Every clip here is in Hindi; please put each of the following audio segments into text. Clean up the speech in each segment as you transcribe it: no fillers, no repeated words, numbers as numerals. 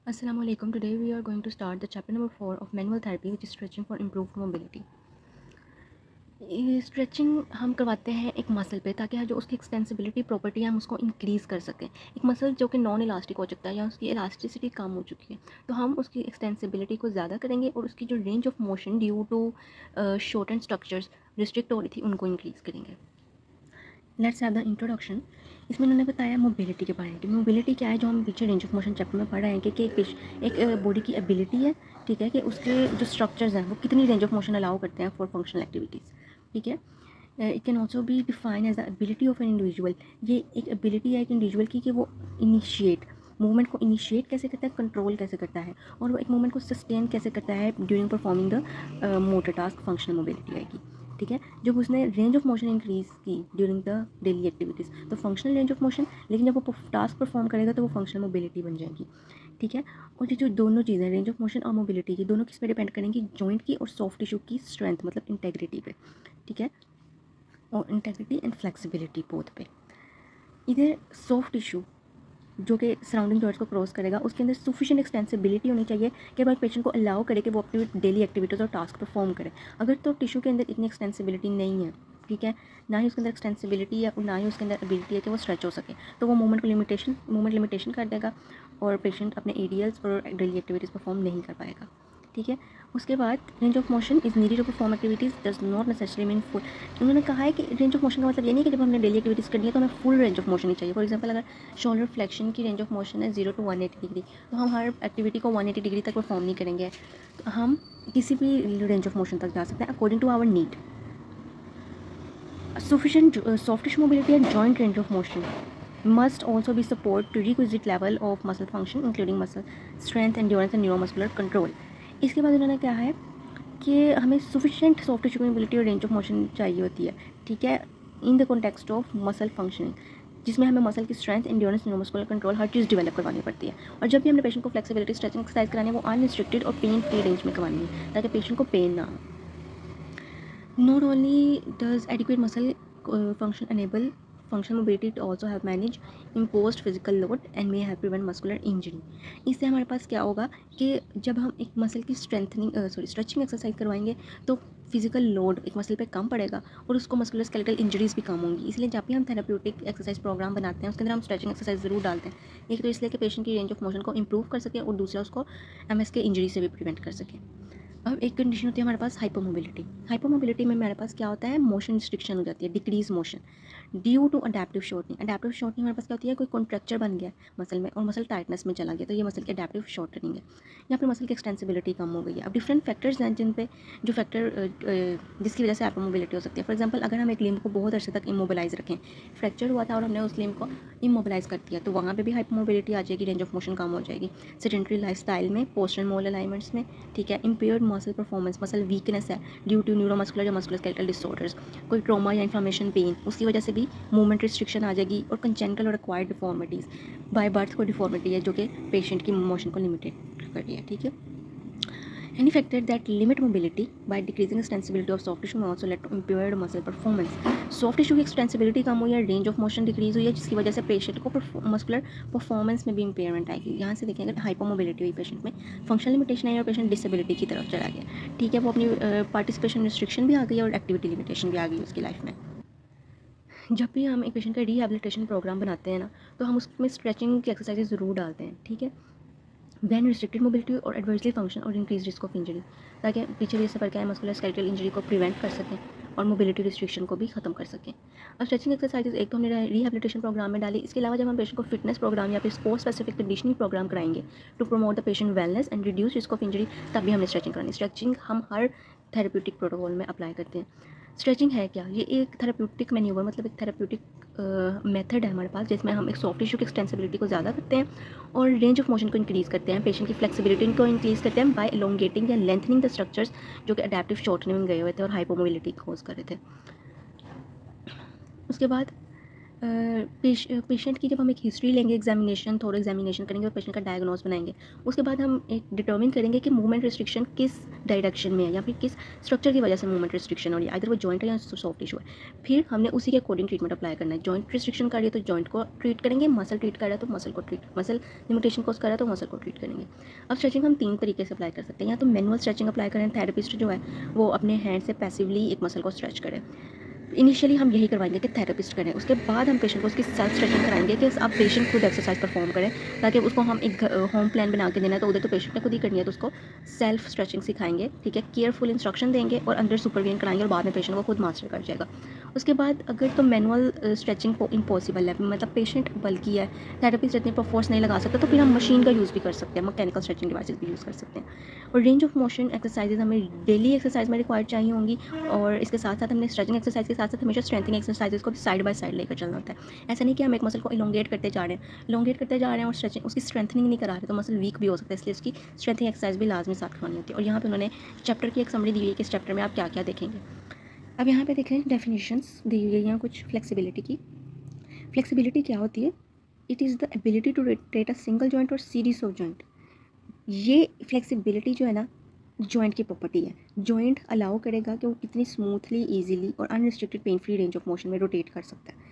Assalamu alaikum. Today we are going to start the chapter number 4 of manual therapy, which is stretching for improved mobility. ये स्ट्रेचिंग हम करवाते हैं एक मसल पे ताकि जो उसकी एक्सटेंसिबिलिटी प्रॉपर्टी है हम उसको इंक्रीज़ कर सकें। एक मसल जो कि नॉन इलास्टिक हो चुका है या उसकी इलास्टिसिटी कम हो चुकी है, तो हम उसकी एक्सटेंसिबिलिटी को ज़्यादा करेंगे और उसकी जो range of motion due to shortened structures restrict हो रही थी उनको इंक्रीज़ करेंगे। Let's have the introduction. इसमें उन्होंने बताया मोबिलिटी के बारे में कि मोबिलिटी क्या है, जो हम पीछे रेंज ऑफ मोशन चैप्टर में पढ़ रहे हैं कि एक बॉडी की एबिलिटी है, ठीक है, कि उसके जो स्ट्रक्चर्स हैं वो कितनी रेंज ऑफ मोशन अलाउ करते हैं फॉर फंक्शनल एक्टिविटीज़, ठीक है। It can also be define as the ability of an individual. ये एक एबिलिटी है एक इंडिविजुअल की कि वो इनिशिएट मूवमेंट को इनिशिएट कैसे करता है, कंट्रोल कैसे करता है, और वो एक मूवमेंट को सस्टेन कैसे करता है during performing the motor task, functional mobility आएगी, ठीक है। जब उसने रेंज ऑफ मोशन इंक्रीज़ की ड्यूरिंग द डेली एक्टिविटीज़ तो फंक्शनल रेंज ऑफ मोशन, लेकिन जब वो टास्क परफॉर्म करेगा तो वो फंक्शनल मोबिलिटी बन जाएगी, ठीक है। और ये जो दोनों चीज़ें रेंज ऑफ मोशन और मोबिलिटी ये दोनों किस पे डिपेंड करेंगी, जॉइंट की और सॉफ्ट टिश्यू की स्ट्रेंथ मतलब इंटेग्रिटी पे, ठीक है, और इंटेग्रिटी एंड फ्लेक्सिबिलिटी बोथ पे। इधर सॉफ्ट टिश्यू जो कि सराउंडिंग जॉइंट्स को क्रॉस करेगा उसके अंदर सफिशिएंट एक्सटेंसिबिलिटी होनी चाहिए कि हमारे पेशेंट को अलाउ करे कि वो अपनी डेली एक्टिविटीज़ और टास्क परफॉर्म करे। अगर तो टिश्यू के अंदर इतनी एक्सटेंसिबिलिटी नहीं है, ठीक है, ना ही उसके अंदर एक्सटेंसिबिलिटी है और ना ही उसके अंदर एबिलिटी है कि वो स्ट्रेच हो सके, तो वो मूवमेंट लिमिटेशन कर देगा और पेशेंट अपने एडीएल्स और डेली एक्टिविटीज़ परफॉर्म नहीं कर पाएगा, ठीक है। उसके बाद range of motion is needed to perform activities does not necessary mean full. उन्होंने कहा है कि रेंज ऑफ मोशन का मतलब ये नहीं कि जब हमने डेली एक्टिविटीज़ करनी है तो हमें फुल रेंज ऑफ मोशन ही चाहिए। फॉर एग्जांपल अगर शोल्डर फ्लेक्शन की रेंज ऑफ मोशन है 0 to 180 डिग्री, तो हम हर एक्टिविटी को 180 डिग्री तक परफॉर्म नहीं करेंगे, तो हम किसी भी रेंज ऑफ मोशन तक जा सकते हैं according to our need. Sufficient soft tissue mobility and joint range of motion must also be support to requisite level of muscle function including muscle strength, endurance and neuromuscular control। इसके बाद उन्होंने कहा है कि हमें sufficient soft tissue mobility और range of motion चाहिए होती है, ठीक है, in the context of muscle functioning, जिसमें हमें मसल की स्ट्रेंथ, एंड्योरेंस, न्यूरोमस्कुलर कंट्रोल हर चीज़ डेवलप करवानी पड़ती है। और जब भी हमने पेशेंट को फ्लेक्सिबिलिटी स्ट्रेचिंग एक्सरसाइज करानी है वो अनरिस्ट्रिक्टेड और पेन फ्री रेंज में करवानी है ताकि पेशेंट को पेन ना हो। Not only does adequate muscle function enable functional mobility, to also have manage imposed physical load and may have prevent muscular injury। इससे हमारे पास क्या होगा कि जब हम एक मसल की स्ट्रेचिंग एक्सरसाइज करवाएंगे तो फिजिकल लोड एक मसल पे कम पड़ेगा और उसको मस्कुलर स्केलेटल इंजरीज भी कम होंगी। इसलिए जब भी हम थेराप्यूटिक एक्सरसाइज प्रोग्राम बनाते हैं उसके अंदर हम स्ट्रेचिंग एक्सरसाइज ज़रूर डालते हैं, एक तो इसलिए कि पेशेंट की रेंज ऑफ मोशन को इंप्रूव कर सकें और दूसरा उसको एमएस के इंजरी से भी प्रिवेंट कर सकें। अब एक कंडीशन होती है हमारे पास हाइपोमोबिलिटी। हाइपोमोबिलिटी में हमारे पास क्या होता है, मोशन रिस्ट्रिक्शन हो जाती है, decrease motion due to adaptive shortening. Adaptive shortening हमारे पास क्या होती है, कोई कॉन्ट्रैक्चर बन गया मसल में और मसल टाइटनेस में चला गया तो ये मसल की अडेप्टिव शॉर्टनिंग है, या फिर मसल की एक्सटेंसिबिलिटी कम हो गई है। अब डिफरेंट फैक्टर्स हैं जिन पे जो फैक्टर जिसकी वजह से हाइपोमोबिलिटी हो सकती है। फॉर एग्जांपल अगर हम एक लिम्ब को बहुत अर्से तक इमोबिलाइज रखें, फ्रैक्चर हुआ था और हमने उस लिम्ब को इमोबिलाइज कर दिया तो वहाँ पे भी हाइपोमोबिलिटी आ जाएगी, रेंज ऑफ मोशन कम हो जाएगी। सेडेंटरी लाइफस्टाइल में, पोस्चर मोल अलाइनमेंट्स में, ठीक है, impaired muscle performance, muscle weakness है ड्यू टू न्यूरोमस्कुलर या मस्कुलोस्केलेटल डिसऑर्डर्स, कोई ट्रॉमा या इन्फ्लेमेशन पेन, उसकी वजह से भी मूवमेंट रिस्ट्रिक्शन आ जाएगी। और कंजेनिटल और एक्वायर्ड डिफॉर्मिटीज़, बाय बर्थ कोई डिफॉर्मिटी है जो कि पेशेंट की मोशन को लिमिटेड कर रही है, ठीक है। Any factor that limit mobility by decreasing extensibility of soft tissue may also lead to impaired muscle performance। Soft tissue की एक्सटेंसिबिलिटी कम हुई है, रेंज ऑफ मोशन डिक्रीज हुई है, जिसकी वजह से पेशेंट को मस्कुलर परफॉर्मेंस में भी इंपेयरमेंट आएगी। यहाँ से देखें अगर हाइपोमोबिलिटी हुई पेशेंट में, फंक्शनल लिमिटेशन आई और पेशेंट डिसेबिलिटी की तरफ चला गया, ठीक है, वो अपनी पार्टिसिपेशन रिस्ट्रिक्शन भी आ गई और एक्टिविटी लिमिटेशन भी आ गई उसकी लाइफ में। जब भी हम एक पेशेंट का रिहेबिलिटेशन प्रोग्राम बनाते हैं ना तो हम उसमें स्ट्रेचिंग की एक्सरसाइजेज ज़रूर डालते हैं, ठीक है, वैन रिस्ट्रिक्टेड मोबिलिटी और एडवर्सली फंक्शन और इंक्रीज रिस्क ऑफ इंजरी, ताकि पीछे भी सफ़र क्या है मस्कुलर स्केलेटल इंजरी को प्रिवेंट कर सकें और मोबिलिटी रिस्ट्रिक्शन को भी ख़त्म कर सकें। अब स्ट्रेचिंग एक्सरसाइजेज एक तो हमने रिहेबिलिटेशन प्रोग्राम में डाली, इसके अलावा जब हम पेशेंट को फिटनेस प्रोग्राम या फिर स्पोर्ट स्पेसिफिक कंडीशनिंग प्रोग्राम कराएंगे to promote the patient wellness and reduce risk of injury, तब भी हमने स्ट्रेचिंग करानी। स्ट्रेचिंग हम हर थेरेप्यूटिक प्रोटोकॉल में अप्लाई करते हैं। स्ट्रेचिंग है क्या, ये एक थेरेप्यूटिक मैन्यूवर मतलब एक थेरेप्यूटिक मेथड है हमारे पास जिसमें हम एक सॉफ्ट टिश्यू की एक्सटेंसिबिलिटी को ज़्यादा करते हैं और रेंज ऑफ मोशन को इंक्रीज़ करते हैं, पेशेंट की फ्लेक्सिबिलिटी को इंक्रीज़ करते हैं बाय एलोंगेटिंग या लेंथनिंग द स्ट्रक्चर्स जो कि अडेप्टिव शॉर्टनिंग में गए हुए थे और हाइपोमोबिलिटी कोज कर रहे थे। उसके बाद पेशेंट की जब हम एक हिस्ट्री लेंगे, एग्जामिनेशन थोड़ा एग्जामिनेशन करेंगे और पेशेंट का डायग्नोस बनाएंगे, उसके बाद हम एक डिटर्मिन करेंगे कि मूवमेंट रिस्ट्रिक्शन किस डायरेक्शन में है या फिर किस स्ट्रक्चर की वजह से मूवमेंट रिस्ट्रिक्शन हो रही है, अगर वो जॉइंट है या सॉफ्ट टिश्यू है। फिर हमने उसी के अकॉर्डिंग ट्रीटमेंट अप्लाई करना है। जॉइंट रिस्ट्रिक्शन कर रही है तो जॉइंट को ट्रीट करेंगे, मसल ट्रीट कर रहा है तो मसल को ट्रीट, मसल लिमिटेशन को कर रहा है तो मसल को ट्रीट करेंगे। अब स्ट्रेचिंग हम 3 तरीके से अप्लाई कर सकते हैं। या तो मैनुअल स्ट्रेचिंग अप्लाई करें, थेरेपिस्ट जो है वो अपने हैंड से पैसिवली एक मसल को स्ट्रेच करें। इनिशियली हम यही करवाएंगे कि थेरेपिस्ट करें, उसके बाद हम पेशेंट को उसकी सेल्फ स्ट्रेचिंग कराएंगे कि आप पेशेंट खुद एक्सरसाइज परफॉर्म करें, ताकि उसको हम एक होम प्लान बना के देना है तो उधर तो पेशेंट ने खुद ही करनी है, तो उसको सेल्फ स्ट्रेचिंग सिखाएंगे, ठीक है, केयरफुल इंस्ट्रक्शन देंगे और अंदर सुपरविजन कराएंगे और बाद में पेशेंट को खुद मास्टर कर जाएगा। उसके बाद अगर तो मैनुअल स्ट्रेचिंग को इम्पॉसिबल है, मतलब पेशेंट बल्कि है, थेरेपिस्ट इतनी पर फोर्स नहीं लगा सकता, तो फिर हम मशीन का यूज़ भी कर सकते हैं, मैकेनिकल स्ट्रेचिंग डिवाइसेस भी यूज़ कर सकते हैं। और रेंज ऑफ मोशन एक्सरसाइजेज हमें डेली एक्सरसाइज में रिक्वायर्ड चाहिए होंगी, और इसके साथ साथ हमने स्ट्रेचिंग एक्सरसाइज के साथ साथ हमेशा स्ट्रेंथिंग एक्सरसाइजेज को भी साइड बाय साइड लेकर चलना होता है। ऐसा नहीं कि हम एक मसल को इलोंगेट करते जा रहे हैं, और स्ट्रेचिंग उसकी स्ट्रेंथनिंग नहीं करा रहे, तो मसल वीक भी हो सकता है, इसलिए उसकी स्ट्रेंथिंग एक्सरसाइज भी लाजमी साथ करवानी होती है। और यहाँ पे उन्होंने चैप्टर की एक समरी दी हुई है कि इस चैप्टर में आप क्या क्या देखेंगे। अब यहाँ पे देखें डेफिनेशंस दी हुई है कुछ फ्लेक्सिबिलिटी की। फ्लेक्सिबिलिटी क्या होती है? It is the ability to rotate a single joint और सीरीज ऑफ जॉइंट। ये फ्लेक्सिबिलिटी जो है ना, जॉइंट की प्रॉपर्टी है। जॉइंट अलाउ करेगा कि वो कितनी स्मूथली, इजीली और unrestricted pain free range of motion में रोटेट कर सकता है।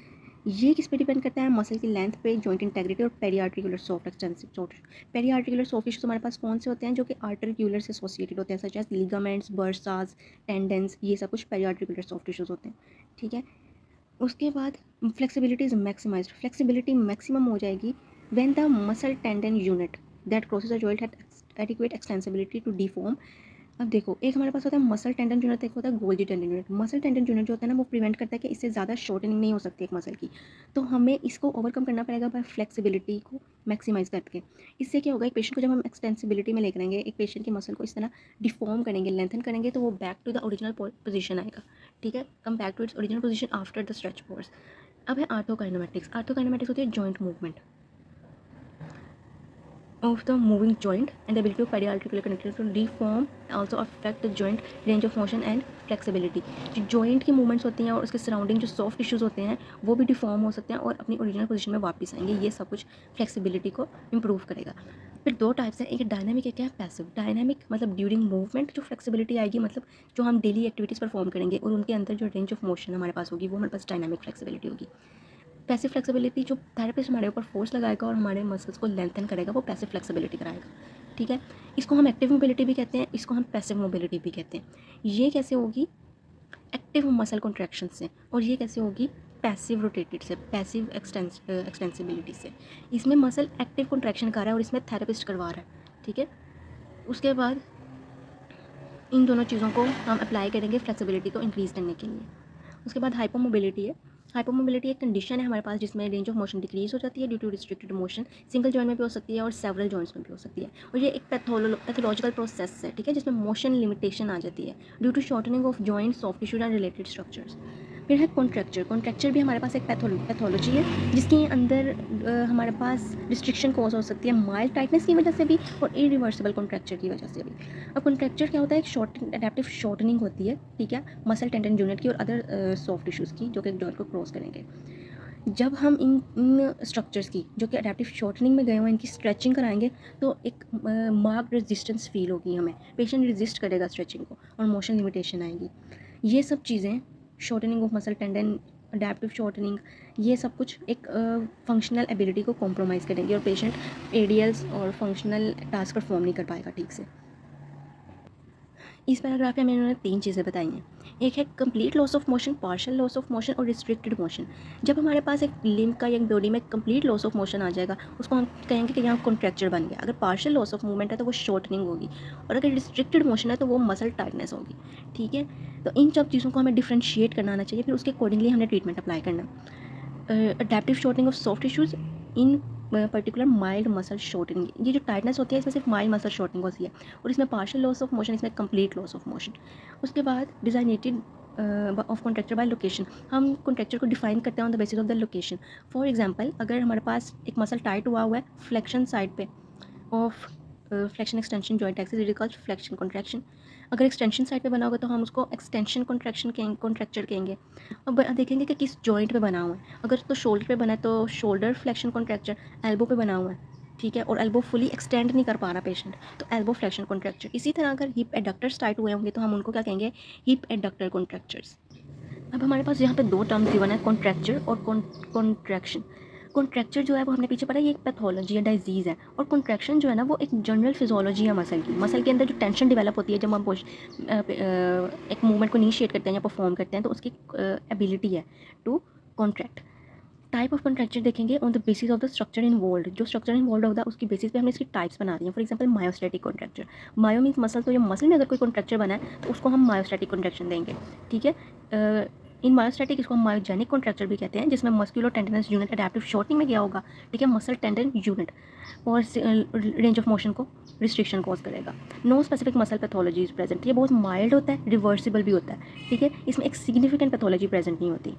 ये किस पे डिपेंड करता है? मसल की लेंथ पे, जॉइंट इंटेग्रिटी और periarticular soft extensive soft. Periarticular soft tissues हमारे पास कौन से होते हैं? जो कि आर्टिकुलर से एसोसिएटेड होते हैं, सच एज लिगामेंट्स, बर्सास, टेंडेंस, ये सब कुछ पेरिआर्टिकुलर सॉफ्ट टिश्यूज होते हैं, ठीक है। उसके बाद flexibility is maximised. Flexibility maximum हो जाएगी when the muscle tendon unit that crosses the joint had adequate extensibility to deform. अब देखो, एक हमारे पास होता है मसल टेंडन यूनिट, एक होता है Golgi tendon unit. Muscle tendon unit जो होता है ना, वो प्रिवेंट करता है कि इससे ज़्यादा शॉर्टनिंग नहीं हो सकती एक मसल की, तो हमें इसको ओवरकम करना पड़ेगा बाय फ्लेक्सिबिलिटी को मैक्सिमाइज करके। इससे क्या होगा, एक पेशेंट को जब हम एक्सटेंसिबिलिटी में लेकर आएंगे, एक पेशेंट की मसल को इस तरह डिफॉर्म करेंगे, लेंथन करेंगे, तो वो back to the original position आएगा, ठीक है, come back to its original position after the stretch force. अब है आर्थोकाइनेमेटिक्स। आर्थोकाइनेमेटिक्स होती है joint movement of the moving joint, and the ability of periarticular connectors to reform also affect the joint range of motion and flexibility। जो जॉइंट की मूवमेंट्स होती हैं और उसके सराउंडिंग जो सॉफ्ट टिश्यूज़ होते हैं वो भी डिफॉर्म हो सकते हैं और अपनी ओरिजिनल पोजीशन में वापस आएंगे। ये सब कुछ फ्लेक्सिबिलिटी को इम्प्रूव करेगा। फिर 2 टाइप्स हैं, एक डायनामिक, एक है पैसिव। डायनामिक मतलब ड्यूरिंग मूवमेंट जो फ्लेक्सिबिलिटी आएगी, मतलब जो हम डेली एक्टिविटीज़ परफॉर्म करेंगे और उनके अंदर जो रेंज ऑफ मोशन हमारे पास होगी, वो हमारे पास डायनामिक फ्लेक्सिबिलिटी होगी। पैसिव फ्लेक्सिबिलिटी जो थेरेपिस्ट हमारे ऊपर फोर्स लगाएगा और हमारे मसल्स को लेंथन करेगा, वो पैसिव फ्लेक्सिबिलिटी कराएगा, ठीक है। इसको हम एक्टिव मोबिलिटी भी कहते हैं, इसको हम पैसिव मोबिलिटी भी कहते हैं। ये कैसे होगी? एक्टिव मसल कॉन्ट्रैक्शन से, और ये कैसे होगी? पैसिव रोटेटेड से, पैसिव एक्सटेंसिबिलिटी से। इसमें मसल एक्टिव कॉन्ट्रैक्शन कर रहा है और इसमें थेरेपिस्ट करवा रहा है, ठीक है। उसके बाद इन दोनों चीज़ों को हम अप्लाई करेंगे फ्लेक्सिबिलिटी को इंक्रीज़ करने के लिए। उसके बाद हाइपोमोबिलिटी है। हाइपोमोबिलिटी एक कंडीशन है हमारे पास जिसमें रेंज ऑफ मोशन डिक्रीज हो जाती है due to restricted motion. Single joint में भी हो सकती है और सेवरल जॉइंट्स में भी हो सकती है, और ये एक पैथोलॉजिकल प्रोसेस है, ठीक है, जिसमें मोशन लिमिटेशन आ जाती है due to shortening of joint, soft tissue and related structures. फिर है कॉन्ट्रैक्चर। कॉन्ट्रैक्चर भी हमारे पास एक पैथोलॉजी है जिसके अंदर हमारे पास रिस्ट्रिक्शन कॉज हो सकती है माइल्ड टाइटनेस की वजह से भी और इरिवर्सिबल कॉन्ट्रैक्चर की वजह से भी। अब कॉन्ट्रैक्चर क्या होता है? एक शॉर्ट एडेप्टिव शॉर्टनिंग होती है, ठीक है, मसल टेंडन यूनिट की और अदर सॉफ्ट टिश्यूज़ की जो कि एक जॉइंट को क्रॉस करेंगे। जब हम इन स्ट्रक्चर्स की जो कि अडेप्टिव शॉर्टनिंग में गए हुए इनकी स्ट्रेचिंग कराएंगे, तो एक मार्क्ड रेजिस्टेंस फील होगी हमें, पेशेंट रेजिस्ट करेगा स्ट्रेचिंग को और मोशन लिमिटेशन आएगी। ये सब चीज़ें, shortening of muscle tendon, adaptive shortening, ये सब कुछ एक फंक्शनल एबिलिटी को कॉम्प्रोमाइज़ करेंगे और पेशेंट एडीएल्स और फंक्शनल टास्क परफॉर्म नहीं कर पाएगा ठीक से। इस पैराग्राफ में मैंने उन्होंने 3 चीज़ें बताई हैं। एक है complete loss of motion, partial loss of motion और रिस्ट्रिक्टेड मोशन। जब हमारे पास एक लिम्ब का या बॉडी में कंप्लीट लॉस ऑफ मोशन आ जाएगा, उसको हम कहेंगे कि यहाँ कॉन्ट्रैक्चर बन गया। अगर पार्शियल लॉस ऑफ मूवमेंट है तो वो शॉर्टनिंग होगी, और अगर रिस्ट्रिक्टेड मोशन है तो वो मसल टाइटनेस होगी, ठीक है। तो इन सब चीज़ों को हमें डिफ्रेंशिएट करना आना चाहिए, फिर उसके अकॉर्डिंगली हमने ट्रीटमेंट अप्लाई करना। Adaptive shortening of soft tissues in particular mild muscle shortening. ये जो टाइटनेस होती है इसमें सिर्फ माइल्ड मसल शॉर्टनिंग होती है, और इसमें पार्शियल लॉस ऑफ मोशन, इसमें कंप्लीट लॉस ऑफ मोशन। उसके बाद designated of contracture by location. हम कॉन्ट्रैक्चर को डिफाइन करते हैं on the basis of the location. For example, अगर हमारे पास एक मसल टाइट हुआ है फ्लेक्शन साइड पे of flexion extension joint axis it is called flexion contraction. अगर एक्सटेंशन साइड पे बना होगा तो हम उसको एक्सटेंशन कॉन्ट्रैक्शन कहेंगे, कॉन्ट्रैक्चर कहेंगे। अब देखेंगे कि किस जॉइंट पे बना हुआ है। अगर तो शोल्डर पे बना है तो शोल्डर फ्लेक्शन कॉन्ट्रैक्चर, एल्बो पे बना हुआ है, ठीक है, और एल्बो फुली एक्सटेंड नहीं कर पा रहा पेशेंट, तो एल्बो फ्लेक्शन कॉन्ट्रैक्चर। इसी तरह अगर हिप एडक्टर्स टाइट हुए होंगे तो हम उनको क्या कहेंगे, हिप एडक्टर कॉन्ट्रैक्चर्स। अब हमारे पास यहाँ पे दो टर्म्स गिवन है, कॉन्ट्रैक्चर और कॉन्ट्रैक्शन। कॉन्ट्रैक्चर जो है वो हमने पीछे पढ़ा, ये एक पैथोलॉजी है, डिजीज़ है, और कॉन्ट्रैक्शन जो है ना वो एक जनरल फिजियोलॉजी है मसल की। मसल के अंदर जो टेंशन डेवलप होती है जब हम एक मूवमेंट को इनिशिएट करते हैं या परफॉर्म करते हैं, तो उसकी एबिलिटी है to contract. Type of contracture देखेंगे on the basis of the structure involve. जो स्ट्रक्चर इन्वॉल्व होगा उसकी बेसिस पे हमने इसकी टाइप्स बना दी हैं। For example myostatic contracture, myo means muscle, तो ये मसल में अगर कोई कॉन्ट्रैक्चर बना है तो उसको हम मायोस्टैटिक कॉन्ट्रैक्शन देंगे, ठीक है। इन मायोस्टैटिक इसको हम मायोजेनिक कॉन्ट्रैक्चर भी कहते हैं, जिसमें muscular tendinous unit adaptive shortening में क्या होगा, ठीक है, मसल टेंडन यूनिट, और रेंज ऑफ मोशन को रिस्ट्रिक्शन कॉज करेगा। No specific muscle pathology is present, ये बहुत माइल्ड होता है, रिवर्सिबल भी होता है, ठीक है, इसमें एक सिग्निफिकेंट पैथोलॉजी प्रेजेंट नहीं होती।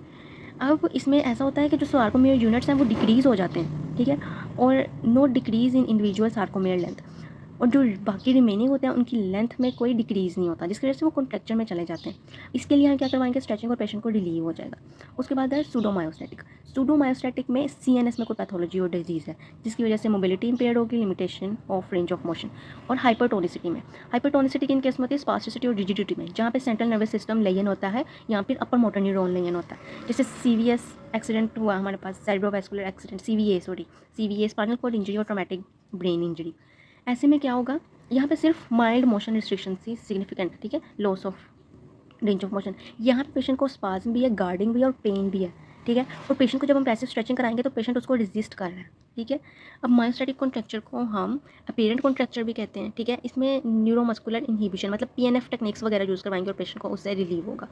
अब इसमें ऐसा होता है कि जो सार्कोमियर यूनिट्स हैं वो डिक्रीज़ हो जाते हैं, ठीक है, और no decrease in individual sarcomere length, और जो बाकी रिमेनिंग होते हैं उनकी लेंथ में कोई डिक्रीज़ नहीं होता, जिसकी वजह से वो कॉन्ट्रैक्चर में चले जाते हैं। इसके लिए हम क्या करवाएंगे, स्ट्रेचिंग, और पेशेंट को रिलीव हो जाएगा। उसके बाद है सूडोमायोस्टैटिक। सूडोमायोस्टैटिक में सीएनएस में कोई पैथोलॉजी और डिजीज़ है जिसकी वजह से मोबिलिटी इंपेयर्ड होगी, limitation of range of motion. और हाइपरटोनिसिटी में, हाइपरटोनिसिटी किन केस में होती है, स्पास्टिसिटी और रिजिडिटी में, जहाँ पे सेंट्रल नर्वस सिस्टम लेयन होता है या फिर अपर मोटर न्यूरॉन लेयन होता है। जैसे सीवीएस एक्सीडेंट हुआ हमारे पास, cerebrovascular accident, CVA spinal cord injury और ट्रॉमेटिक ब्रेन इंजरी। ऐसे में क्या होगा, यहाँ पे सिर्फ माइल्ड मोशन रिस्ट्रिक्शन सी सिग्निफिकेंट, ठीक है, loss of range of motion. यहाँ पे पेशेंट को स्पाज्म भी है, गार्डिंग भी है और पेन भी है, ठीक है, और पेशेंट को जब हम पैसिव स्ट्रेचिंग कराएंगे तो पेशेंट उसको रेजिस्ट कर रहा है, ठीक है। अब मायोस्टैटिक कॉन्ट्रैक्चर को हम अपेरेंट कॉन्ट्रैक्चर भी कहते हैं, ठीक है। इसमें न्यूरोमस्कुलर इनहिबिशन मतलब पीएनएफ टेक्निक्स वगैरह यूज़ करवाएंगे और पेशेंट को उससे रिलीव होगा।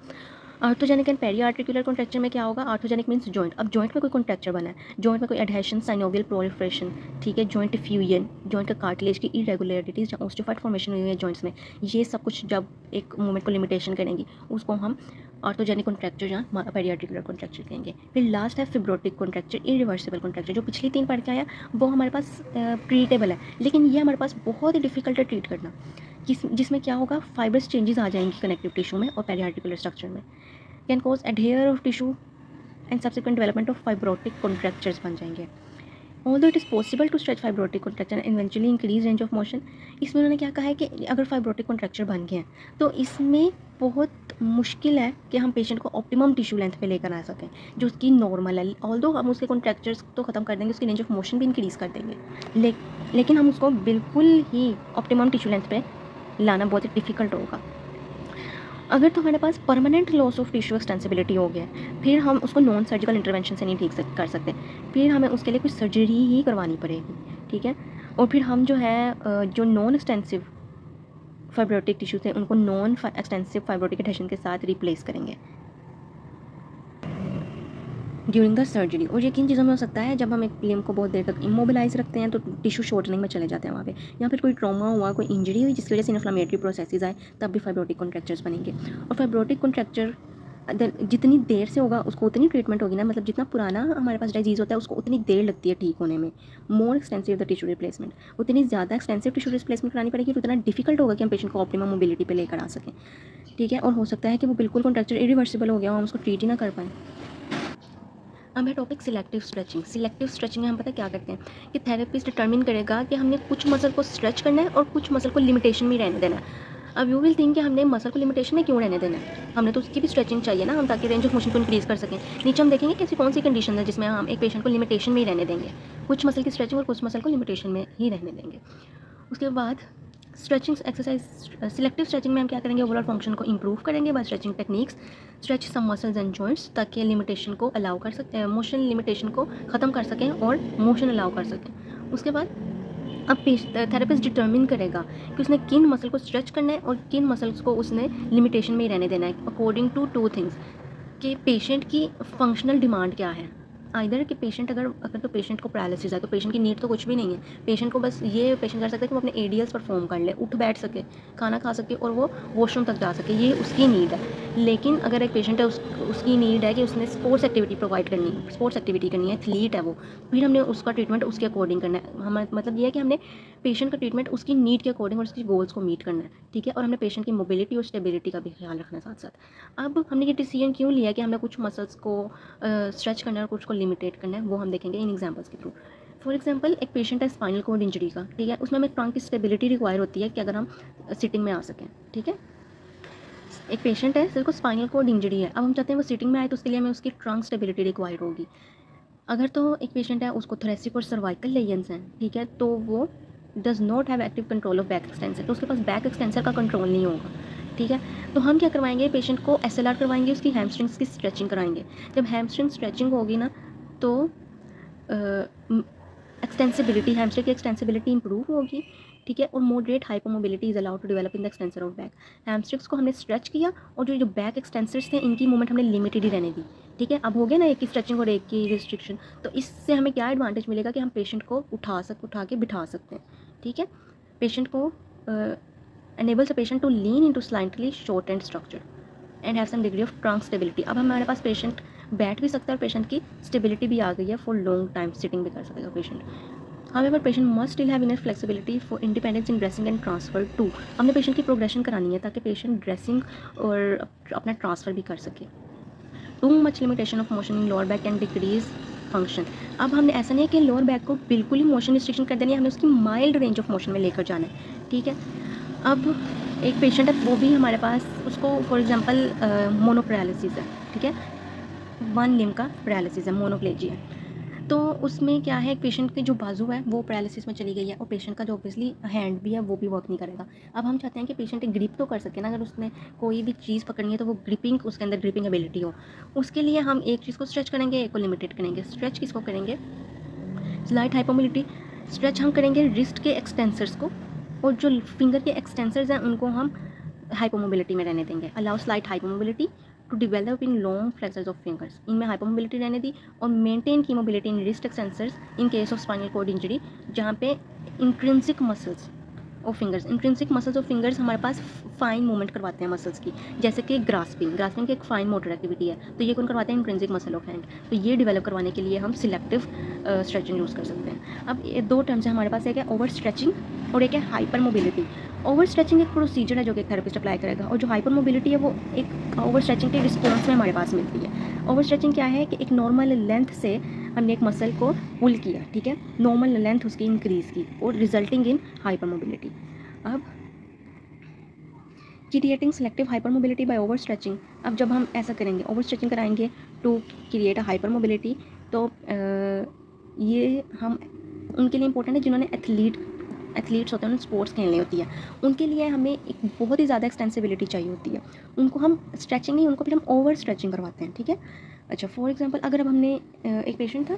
आर्थोजेनिक एंड पेरी आर्टिकुलर कॉन्ट्रैक्चर में क्या होगा, आर्थोजेनिक मीन्स जॉइंट। अब जॉइंट में कोई कॉन्ट्रैक्चर बना है, जॉइंट में कोई एडहेशन, साइनोवियल प्रोलिफरेशन, ठीक है, जॉइंट फ्यूजन, जॉइंट का कार्टिलेज की इरेगुलरिटीज या ऑस्टियोफाइड फॉर्मेशन हुई है जॉइंट्स में, ये सब कुछ जब एक मूवमेंट को लिमिटेशन करेंगी उसको हम आर्थोजेनिक कॉन्ट्रैक्चर या पेरी आर्टिकुलर कॉन्ट्रैक्चर कहेंगे। फिर लास्ट है फिब्रोटिक कॉन्ट्रैक्चर, इरिवर्सिबल कॉन्ट्रैक्चर। जो पिछली तीन पढ़ के आया वो हमारे पास ट्रीटेबल है, लेकिन ये हमारे पास बहुत ही डिफिकल्ट है ट्रीट करना, जिसमें क्या होगा, फाइब्रस चेंजेस आ जाएंगी कनेक्टिव टिश्यू में और पेरी आर्टिकुलर स्ट्रक्चर में, can cause adhere of tissue and subsequent development of fibrotic contractures बन जाएंगे। Although it is possible to stretch fibrotic contracture and eventually increase range of motion. इसमें उन्होंने क्या कहा है कि अगर फाइब्रोटिक कॉन्ट्रैक्चर बन गए हैं तो इसमें बहुत मुश्किल है कि हम पेशेंट को ऑप्टिमम टिश्यू लेंथ पे लेकर आ सकें जो उसकी नॉर्मल है। ऑल्दो हम उसके कॉन्ट्रैक्चर्स तो ख़त्म कर देंगे, उसकी रेंज ऑफ मोशन भी इंक्रीज़ कर देंगे, लेकिन हम उसको बिल्कुल ही ऑप्टिमम टिश्यू लेंथ पे लाना बहुत ही डिफ़िकल्ट होगा। अगर तो हमारे पास permanent loss of tissue extensibility हो गया, फिर हम उसको नॉन सर्जिकल इंटरवेंशन से नहीं ठीक कर सकते, फिर हमें उसके लिए कुछ सर्जरी ही करवानी पड़ेगी, ठीक है। और फिर हम जो है जो नॉन एक्सटेंसिव फाइब्रोटिक टिश्यू थे उनको नॉन एक्सटेंसिव फाइब्रोटिक एडहेशन के साथ रिप्लेस करेंगे ड्यूरिंग द सर्जरी। और ये किन चीज़ों में हो सकता है, जब हम एक लिम्ब को बहुत देर तक इमोबिलाइज रखते हैं तो टिश्यू शॉर्टनिंग में चले जाते हैं वहाँ पे, या फिर कोई ट्रॉमा हुआ, कोई इंजरी हुई जिसकी वजह से इन्फ्लेमेटरी प्रोसेसेस आए, तब भी फाइब्रोटिक कॉन्ट्रैक्चर्स बनेंगे। और फाइब्रोटिक कॉन्ट्रैक्चर जितनी देर से होगा उसको उतनी ट्रीटमेंट होगी ना, मतलब जितना पुराना हमारे पास डिजीज़ होता है उसको उतनी देर लगती है ठीक होने में। मोर एक्सटेंसिव द टिश्यू रिप्लेसमेंट, उतनी ज़्यादा एक्सटेंसिव टिश्यू रिप्लेसमेंट करानी पड़ेगी, तो उतना डिफिकल्ट होगा कि हम पेशेंट को ऑप्टिमम मोबिलिटी पे लेकर आ सकें, ठीक है। और हो सकता है कि वो बिल्कुल कॉन्ट्रैक्चर इरिवर्सिबल हो गया हो, हम उसको ट्रीट ही ना कर पाएँ। अब है topic selective stretching. Selective stretching में हम पता क्या करते हैं कि थेरेपिस्ट डिटर्मिन करेगा कि हमने कुछ मसल को स्ट्रेच करना है और कुछ मसल को लिमिटेशन में रहने देना है। अब यू विल थिंक कि हमने मसल को लिमिटेशन में क्यों रहने देना है, हमने तो उसकी भी स्ट्रेचिंग चाहिए ना, हम ताकि रेंज ऑफ मोशन को इंक्रीज़ कर सकें। नीचे हम देखेंगे कैसी कौन सी कंडीशन है जिसमें हम एक पेशेंट को लिमिटेशन में ही रहने देंगे, कुछ मसल की स्ट्रेचिंग और कुछ मसल को लिमिटेशन में ही रहने देंगे। उसके बाद स्ट्रेचिंग एक्सरसाइज, सिलेक्टिव स्ट्रेचिंग में हम क्या करेंगे, ओवरऑल फंक्शन को इंप्रूव करेंगे by stretching techniques, stretch some muscles and joints ताकि लिमिटेशन को अलाउ कर सकते हैं, मोशन लिमिटेशन को ख़त्म कर सकें और मोशन अलाउ कर सकें। उसके बाद अब थेरेपिस्ट डिटर्मिन करेगा कि उसने किन मसल को स्ट्रेच करना है और किन मसल्स को उसने लिमिटेशन में ही रहने देना है, अकॉर्डिंग टू टू थिंग्स, कि पेशेंट की फंक्शनल डिमांड क्या है। आइदर कि पेशेंट अगर तो पेशेंट को पैरालिसिस है तो पेशेंट की नीड तो कुछ भी नहीं है, पेशेंट को बस ये पेशेंट कर सकता है कि वो अपने एडीएल्स परफॉर्म कर ले, उठ बैठ सके, खाना खा सके और वो वॉशरूम तक जा सके, ये उसकी नीड है। लेकिन अगर एक पेशेंट है उसकी नीड है कि उसने स्पोर्ट्स एक्टिविटी प्रोवाइड करनी है, स्पोर्ट्स एक्टिविटी करनी है, एथलीट है वो, फिर हमने उसका ट्रीटमेंट उसके अकॉर्डिंग करना है। हम मतलब ये है कि हमने पेशेंट का ट्रीटमेंट उसकी नीड के अकॉर्डिंग और उसकी गोल्स को मीट करना है, ठीक है। और हमने पेशेंट की मोबिलिटी और स्टेबिलिटी का भी ख्याल रखना है साथ साथ। अब हमने ये डिसीजन क्यों लिया कि हमने कुछ मसल्स को स्ट्रेच करना है और कुछ को लिमिटेड करना है, वो हम देखेंगे इन एग्जाम्पल्स के थ्रू। फॉर एग्जाम्पल एक पेशेंट है स्पाइनल कॉर्ड इंजरी का, ठीक है, उसमें हमें ट्रंक की स्टेबिलिटी रिक्वायर होती है कि अगर हम सिटिंग में आ सकें, ठीक है। एक पेशेंट है जिसको स्पाइनल कॉर्ड इंजरी है, अब हम चाहते हैं वो सिटिंग में आए, तो उसके लिए हमें उसकी ट्रंक स्टेबिलिटी रिक्वायर होगी। अगर तो एक पेशेंट है उसको थोरेसिक और सर्वाइकल लेयंस हैं, ठीक है, तो वो does not have active control of back extensor, तो उसके पास बैक एक्सटेंसर का कंट्रोल नहीं होगा, ठीक है। तो हम क्या करवाएंगे, पेशेंट को SLR करवाएंगे, उसकी हैमस्ट्रिंग्स की स्ट्रेचिंग कराएंगे। जब हैमस्ट्रिंग स्ट्रेचिंग होगी ना, तो एक्सटेंसिबिलिटी, हैमस्ट्रिंग की एक्सटेंसिबिलिटी इंप्रूव होगी, ठीक है। और moderate hypermobility is allowed to develop in the extensor of back. Hamstrings को हमने स्ट्रेच किया और जो बैक एक्सटेंसर्स थे इनकी मूवमेंट हमने लिमिटेड ही रहने दी, ठीक है। अब हो गया ना एक की स्ट्रेचिंग और एक की रिस्ट्रिक्शन, तो इससे हमें क्या एडवांटेज मिलेगा कि हम पेशेंट को उठा के बिठा सकते हैं, ठीक है। पेशेंट को enables a patient to lean into slightly shortened structure and have some degree of trunk stability। अब हमारे पास पेशेंट बैठ भी सकता है और पेशेंट की स्टेबिलिटी भी आ गई है, फॉर लॉन्ग टाइम सिटिंग भी कर सकेगा patient. However, patient must still have enough flexibility for independence in dressing and transfer too। हमने पेशेंट की प्रोग्रेशन करानी है ताकि पेशेंट ड्रेसिंग और अपना ट्रांसफ़र भी कर सके। Too much limitation of motion in lower back can decrease function. अब हमने ऐसा नहीं है कि लोअर बैक को बिल्कुल ही मोशन रिस्ट्रिक्शन कर देनी है, हमें उसकी माइल्ड रेंज ऑफ मोशन में लेकर जाना है, ठीक है। अब एक पेशेंट है वो भी हमारे पास, उसको फॉर एग्जांपल मोनोपैरालिसिस है, ठीक है, वन लिम्ब का पैरालिसिस है, मोनोप्लेजिया है। तो उसमें क्या है, पेशेंट की जो बाजू है वो पैरालिसिस में चली गई है और पेशेंट का जो ऑब्वियसली हैंड भी है वो भी वर्क नहीं करेगा। अब हम चाहते हैं कि पेशेंट एक ग्रिप तो कर सके ना, अगर उसने कोई भी चीज़ पकड़नी है तो वो ग्रिपिंग, उसके अंदर ग्रिपिंग एबिलिटी हो। उसके लिए हम एक चीज़ को स्ट्रेच करेंगे, एक को लिमिटेड करेंगे। स्ट्रेच किसको करेंगे, स्लाइट हाइपोमोबिलिटी। स्ट्रेच हम करेंगे रिस्ट के एक्सटेंसर्स को, और जो फिंगर के एक्सटेंसर्स हैं उनको हम हाइपोमोबिलिटी में रहने देंगे। Allow slight hypomobility to develop in long flexors of fingers, इनमें हाइपोमोबिलिटी रहने दी। और मेंटेन की mobility in wrist extensors in case of spinal cord injury, जहाँ पे intrinsic muscles of fingers, intrinsic muscles of fingers हमारे पास फाइन मूवमेंट करवाते हैं मसल्स की, जैसे कि ग्रास्पिंग, ग्रास्पिंग की एक फाइन मोटर एक्टिविटी है, तो ये कौन करवाते हैं, इंट्रिंसिक मसल ऑफ हैंड। तो ये डेवलप करवाने के लिए हम सिलेक्टिव स्ट्रेचिंग यूज़ कर सकते हैं। अब ये दो टर्म्स है हमारे पास, एक है ओवर स्ट्रेचिंग और एक है हाइपर मोबिलिटी। ओवर स्ट्रेचिंग एक प्रोसीजर है जो कि थेरेपिस्ट अप्लाई करेगा, और जो हाइपर मोबिलिटी है वो एक ओवर स्ट्रेचिंग के रिस्पॉन्स में हमारे पास मिलती है। ओवर स्ट्रेचिंग क्या है कि एक नॉर्मल लेंथ से हमने एक मसल को पुल किया, ठीक है, नॉर्मल लेंथ उसकी इंक्रीज़ की, और रिजल्टिंग इन हाइपर मोबिलिटी। अब creating selective hyper mobility by over stretching. अब जब हम ऐसा करेंगे, ओवर स्ट्रेचिंग कराएंगे to create a hyper mobility, तो ये हम उनके लिए इंपॉर्टेंट है जिन्होंने एथलीट्स होते हैं, उन्हें स्पोर्ट्स खेलनी होती है, उनके लिए हमें एक बहुत ही ज़्यादा एक्सटेंसिबिलिटी चाहिए होती है। उनको हम स्ट्रेचिंग नहीं, उनको फिर हम ओवर स्ट्रेचिंग करवाते हैं, ठीक है। अच्छा, फॉर एग्जांपल अगर अब हमने एक पेशेंट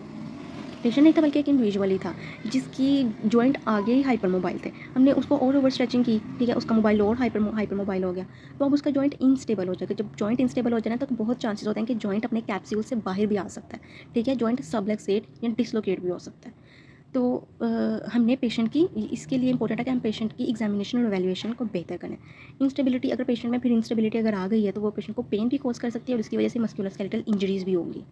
नहीं था बल्कि एक इंडिविजुअल ही था जिसकी जॉइंट आगे ही हाइपर मोबाइल थे, हमने उसको और ओवर स्ट्रेचिंग की, ठीक है, उसका मोबाइल और हाइपर मोबाइल हो गया, तो अब उसका जॉइंट इनस्टेबल हो जाएगा। जब जॉइंट इनस्टेबल हो जाए ना, तो बहुत चांसेस होते हैं कि जॉइंट अपने कैप्सूल से बाहर भी आ सकता है, ठीक है, जॉइंट सबलक्सेट या डिसलोकेट भी हो सकता है। तो हमने पेशेंट की, इसके लिए इंपॉर्टेंट है कि हम पेशेंट की एग्जामिनेशन और एवेल्यूएशन को बेहतर करें। इंस्टेबिलिटी, अगर पेशेंट में फिर इंस्टेबिलिटी अगर आ गई है तो वो पेशेंट को पेन भी कॉज कर सकती है और इसकी वजह से मस्कुलोस्केलेटल इंजरीज़ भी होंगी।